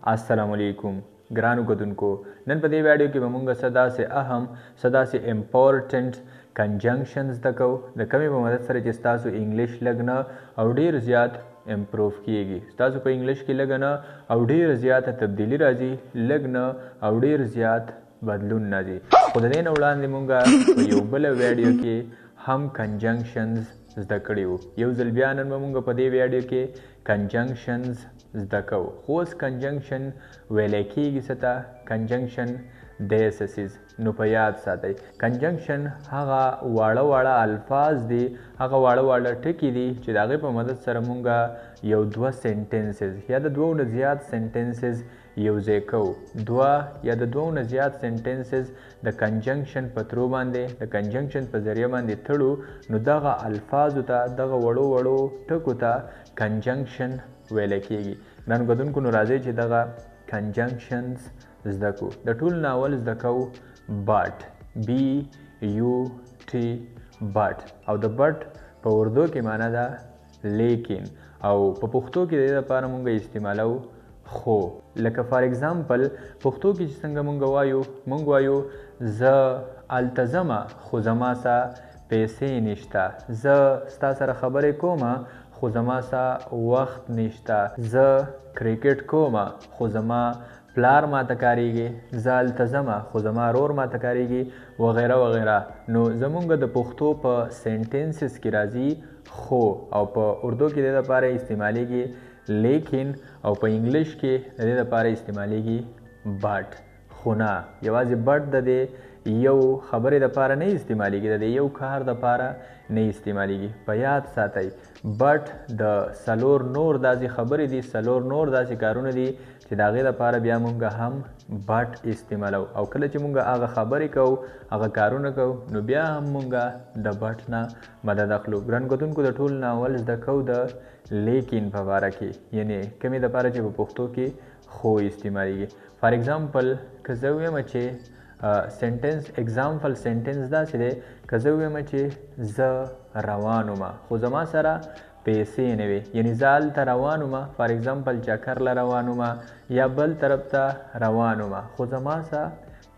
अस्सलाम वालेकुम ګرانو کتونکو نن په دې ویډیو کې به موږ صدا سه اهم صدا سه امپورټنټ کنجنکشنز تکو د کمی په مدد سره چې تاسو انګلیش لګنه او ډیر زیات امپروف کیږي تاسو په انګلیش کې لګنه او ډیر زیات تبدیلی راځي لګنه او ډیر زیات بدلون راځي خو د دې نه وړاندې موږ په یو بل ویډیو کې هم کنجنکشنز زده کړي وو یو ځل بیا نن به موږ په دې ویډیو کې کنجنکشنز زده کوو خو اوس کنجنکشن ویلی کیږي څه ته کنجنکشن دیسیس نو په یاد ساتئ کنجنکشن هغه واړه الفاظ دي هغه واړه ټکي دي چې د هغې په مدد سره موږ یو دوه سنټنسز یا د دوو نه زیات سنټنسز یوځای کوو دوه یا د دوو نه زیات سنټنسز د کنجنکشن په ترو باندې د کنجنکشن په ذریعه باندې تړو نو دغه الفاظو ته دغه وړو ټکو ته کنجنکشن ویلی کیږي ګرانو کتونکو نو راځئ چې دغه کنجنکشنز زده کړو د ټول ناول زده کوو بټ BUT بټ او د بټ په اردو کې معنی ده لیکن او په پښتو کې د دې لپاره موږ استعمالو خو لکه فار ایگزامپل پښتو کې چې څنګه موږ وایو زه هلته ځمه خو زما سره پیسې نشته زه ستا سره خبرې کومه خو زما سره وخت نشته زه کرکټ کومه خو زما پلار ماته کاریږي زه هلته ځمه خو زما رور ماته کاریږي وغیره وغیره نو زمونږ د پښتو په سنټنسز کې راځي خو او په اردو کې د دې لپاره استعمالیږي لیکن او په انګلیش کې د دې لپاره استعمالیږي بټ خو نه یوازې بټ د دې یو خبرې دپاره نه استعمالیږي د دې یو کار دپاره نه استعمالیږي په یاد ساتئ بټ د څلور نور داسې خبرې دي څلور نور داسې کارونه دي چې د هغې دپاره بیا موږ هم بټ استعمالو او کله چې موږ هغه خبرې کوو هغه کارونه کوو نو بیا هم موږ د بټ نه مدد اخلو ګران کتونکو د ټول ناول زده کوو د لیکن په باره کې یعنې کمې دپاره چې په پښتو کې خو استعمالیږي فار ایگزامپل که زه ویم چې سنټنس اگزامپل سنټنس داسې دی که زه ویم چې زه روان ومه خو زما سره پیسې نه وي یعنې زه هلته روان ومه فار ایگزامپل چکر له روان ومه یا بل طرف ته روان ومه خو زما سره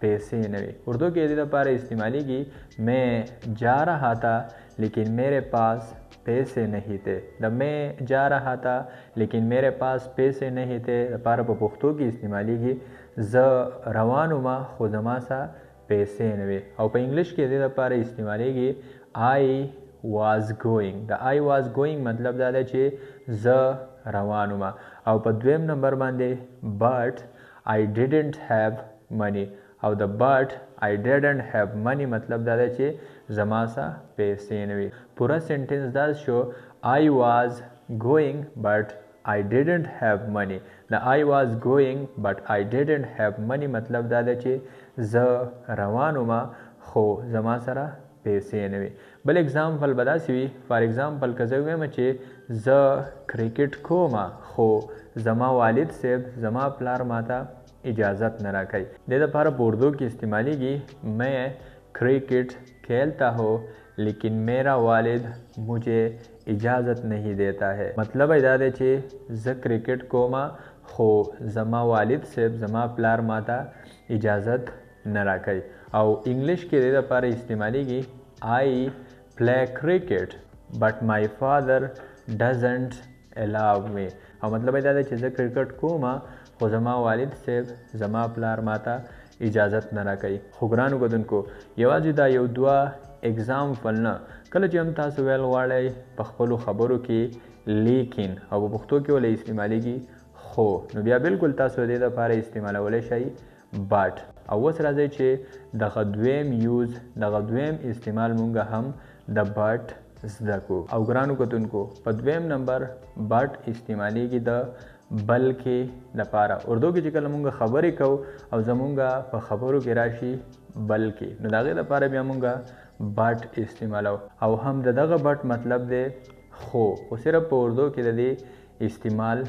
پیسې نه وي اردو کې دې لپاره استعمالیږي میں جا رہا تھا لیکن میرے پاس پیسے نہیں تھے د میں جا رہا تھا لیکن میرے پاس پیسے نہیں تھے لپاره په پښتو کې استعمالیږي زه روان ومه خو زما سره پیسې نه وي او په انګلیش کې دې لپاره استعمالیږي I was going د I was going مطلب دا دی چې زه روان ومه او په دویم نمبر باندې but I didn't have money او د but I didn't have money مطلب دا دی چې زما سره پیسې نه وي پوره سنټنس دا شو I was going but I didn't have money د I was going but I didn't have money مطلب دا دی چې زه روان ومه خو زما سره پیسې نه وي بل اگزامپل به داسې وي فار ایگزامپل که زه ویم چې زه کرکټ کومه خو زما والد صاحب زما پلار ماته اجازت نه راکوي دې دپاره په اردو کې استعمالیږي میں کرکٹ کھیلتا ہوں لیکن میرا والد مجھے اجازت نہیں دیتا ہے مطلب دا دی چې زه کرکټ کومه خو زما والد صاحب زما پلار ماته اجازت نه راکوي او انګلیش کې دې دپاره استعمالیږي I play cricket but my father doesn't allow me او مطلب دا دی چې زه کرکټ کومه خو زما والد صاحب زما پلار ماته اجازت نه راکوي خو ګرانو کتونکو یوازې دا یو دوه اگزامپل نه کله چې هم تاسو ویل غواړئ په خپلو خبرو کې لیکن او په پښتو کې ولې استعمالیږي خو نو بیا بالکل تاسو دې دپاره استعمالولی شئ بټ او اوس راځئ چې دغه دویم یوز دغه دویم استعمال مونږ هم د بټ زده کړو او ګرانو کتونکو په دویم نمبر بټ استعمالیږي د بلکې دپاره اردو کې چې کله مونږ خبرې کوو او زمونږ په خبرو کې راشي بلکې نو د هغې دپاره بیا مونږ بټ استعمالو او هم د دغه بټ مطلب دی خو صرف په اردو کې د دې استعمال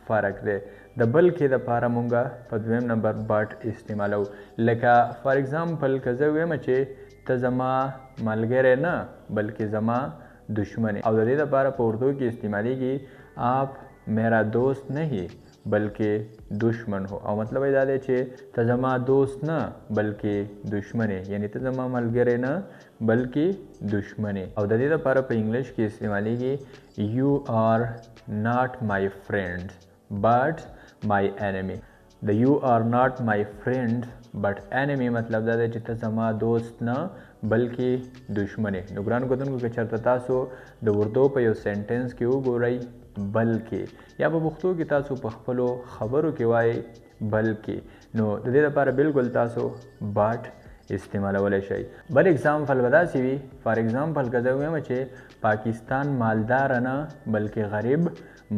فرق دی د بلکې دپاره مونږ په دویم نمبر بټ استعمالو لکه فار ایگزامپل که زه ویم چې ته زما ملګری نه بلکې زما دشمن او د دې دپاره په اردو کې استعمالیږي آپ میرا دوست نہیں بلکې دشمن هو. او مطلب دا دی چې ته زما دوست نه بلکې دشمن یې، یعنی ته زما ملګری نه بلکې دشمن یې. او د دې لپاره په انګلیش کې استعمالیږي you are not my friend but my enemy. د you are not my friend but enemy مطلب دا دی چې ته زما دوست نه بلکې دشمن یې. نو ګرانو کتونکو که چېرته تاسو د اردو په یو سینټنس کې وګورئ بلکې، یا په پښتو کې تاسو په خپلو خبرو کې وایئ بلکې، نو د دې لپاره بالکل تاسو but استعمالولی شئ. بل اگزامپل به داسې وي، فار اگزامپل که زه ووایم چې پاکستان مالدار نه بلکې غریب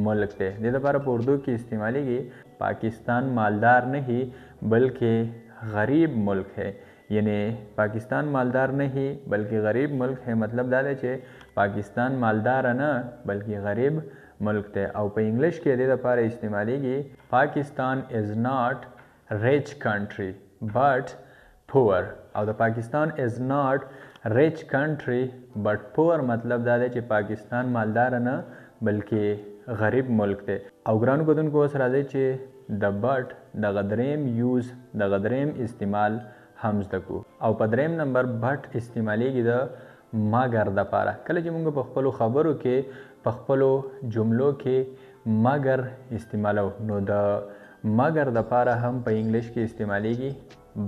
ملک دی. د دې لپاره په اردو کې استعمالیږي پاکستان مالدار نہیں بلکہ غریب ملک ہے. یعنی پاکستان مالدار نہیں بلکہ غریب ملک ہے مطلب دا دی چې پاکستان مالدار نه بلکې غریب ملک دی. او په انګلیش کې د دې لپاره استعمالیږي پاکستان از ناٹ ریچ کنټری بٹ پور. او د پاکستان از ناٹ ریچ کنټری بٹ پور مطلب دا دی چې پاکستان مالدار نه بلکې غریب ملک دی. او ګرانو کتونکو اوس راځئ چې د بټ دغه دریم یوز دغه دریم استعمال هم زده کړو. او په دریم نمبر بټ استعمالیږي د مګر دپاره. کله چې موږ په خپلو خبرو کې په خپلو جملو کې مګر استعمالو، نو د مګر دپاره هم په انګلیش کې استعمالیږي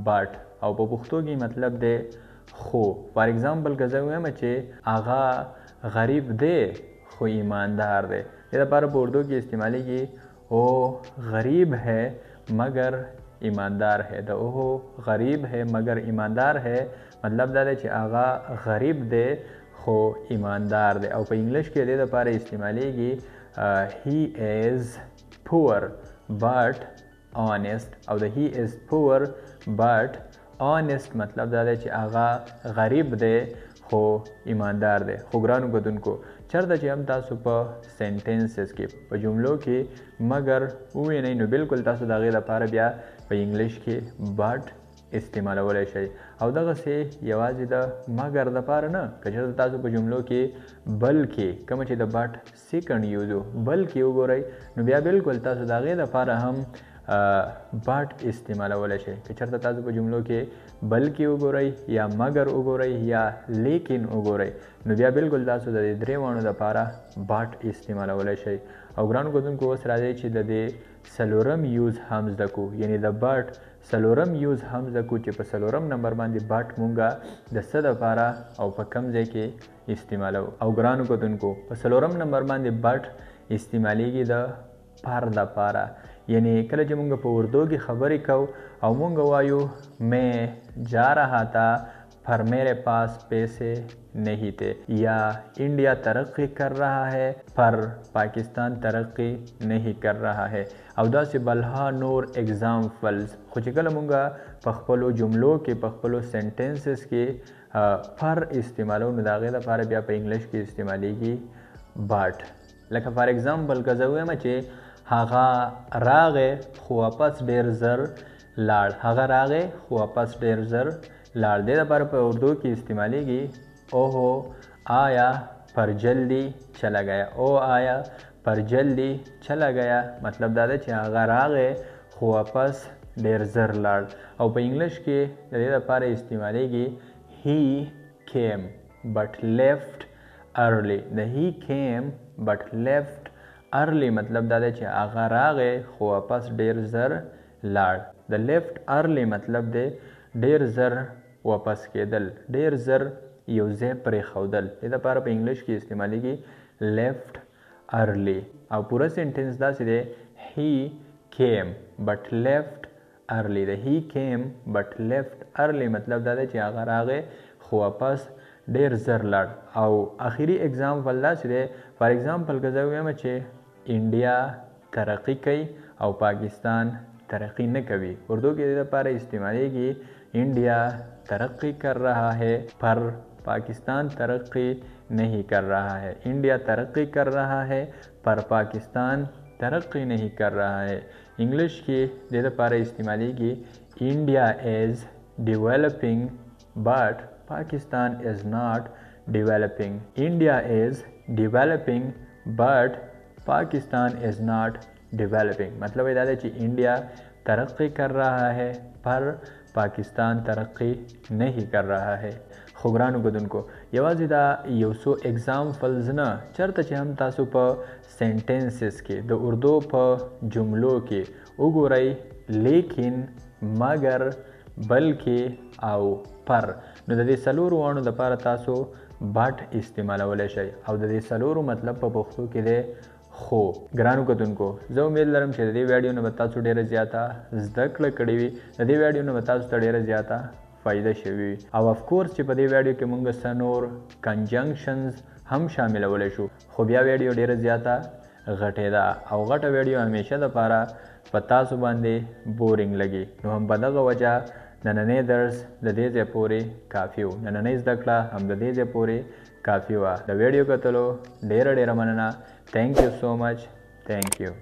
بټ. او په پښتو کې مطلب دی خو. فار ایگزامپل که زه ووایم چې هغه غریب دی خو ایماندار دی. دې لپاره په اردو کې استعمالیږي او غریب ہے مگر ایماندار ہے. د او غریب ہے مگر ایماندار ہے مطلب دا دی چې هغه غریب دی خو ایماندار دی. او په انګلیش کې دې لپاره استعمالیږي he is poor but honest. او د he is poor but honest مطلب دا دی چې هغه غریب دی خو ایماندار دی. خو ګرانو کتونکو چېرته چې هم تاسو په سینټنسز کې په جملو کې مګر ووینئ، نو بالکل تاسو د هغې لپاره بیا په انګلیش کې بټ استعمالولی شئ. او دغسې یوازې د مګر دپاره نه، که چېرته تاسو په جملو کې بلکې کومه چې د بټ سیکنډ یوز و بلکې وګورئ، نو بیا بالکل تاسو د هغې لپاره هم بټ استعمالولی شئ. که چېرته تاسو په جملو کې بلکې وګورئ یا مګر وګورئ یا لیکن وګورئ، نو بیا بالکل تاسو د دې درې واړو دپاره بټ استعمالولی شئ. او ګرانو کتونکو اوس راځئ چې د دې څلورم یوز هم زده کړو، یعنې د بټ څلورم یوز هم زده کړو چې په څلورم نمبر باندې بټ مونږه د څه دپاره او په کوم ځای کې استعمالو. او ګرانو کتونکو په څلورم نمبر باندې بټ استعمالیږي د پر دپاره. یعنی کله چې مونږ په اردو کې خبرې کوو او مونږ وایو میں جا رہا تھا پر میرے پاس پیسے نہیں تھے، یا انڈیا ترقی کر رہا ہے پر پاکستان ترقی نہیں کر رہا ہے. او داسې بلها نور اگزامپلز. خو چې کله مونږ په خپلو جملو کې په خپلو سینټنسز کې پر استعمالو، نو د هغې لپاره بیا په انګلیش کې استعمالیږي بټ. لکه فار ایگزامپل که زه ووایم چې هغه راغې خو واپس ډېر زر لاړ. هغه راغې خو واپس ډېر زر لاړ. دې لپاره په اردو کې استعمالیږي اوہو آیا پر جلدی چلا گیا. او آیا پر جلدی چلا گیا مطلب دا دی چې هغه راغې خو واپس ډېر زر لاړ. او په انګلیش کې د دې لپاره استعمالیږي he came but left early. د he came but left early مطلب دا دی چې هغه راغې خو واپس ډېر زر لاړ. د left early مطلب دی ډېر زر واپس کېدل، ډېر زر یو ځای پرېښودل. دې لپاره په انګلیش کې استعمالیږي left early. او پوره سینټنس داسې دی he came but left early. د he came but left early مطلب دا دی چې هغه راغې خو واپس ډېر زر لاړ. او اخري اگزامپل داسې دی، فار ایگزامپل که زه ووایم چې انډیا ترقی کوي او پاکستان ترقی نه کوي. اردو کې دې لپاره استعمالیږي انڈیا ترقی کر رہا ہے پر پاکستان ترقی نہیں کر رہا ہے. انڈیا ترقی کر رہا ہے پر پاکستان ترقی نہیں کر رہا ہے. انګلیش کې دې لپاره استعمالیږي انڈیا از ڈیولپنگ بٹ پاکستان از ناٹ ڈیولپنگ. انڈیا از ڈیولپنگ بٹ پاکستان از ناٹ डेवलपिंग। मतलब ये दादा कि इंडिया तरक्की कर रहा है पर पाकिस्तान तरक्की नहीं कर रहा है। खो ګرانو کتونکو یوازې دا یو څو اگزامپلز نه چرته چې هم تاسو په سینټنسز کې د اردو په جملو کې وګورئ لیکن مگر بلکې او پر نو د دې څلورو واڼو دپاره تاسو بټ استعمالولی شئ او د دې څلورو مطلب په پښتو کې دی خو ګرانو کتونکو زه امید لرم چې د دې ویډیو نه به تاسو ډیره زیاته زده کړه کړې وي د دې ویډیو نه به تاسو ته ډیره زیاته فایده شوي او اف کورس چې په دې ویډیو کې موږ څه نور کنجنکشنز هم شاملولی شو خو بیا ویډیو ډیره زیاته غټې ده او غټه ویډیو همیشه دپاره په تاسو باندې بورینګ لګي نو هم په دغه وجه نننی درس د دې ځای پورې کافي و نننۍ زده کړه هم د دې ځای پورې کافي وه د ویډیو کتلو ډیره مننه تھینک یو سو مچ تھینک یو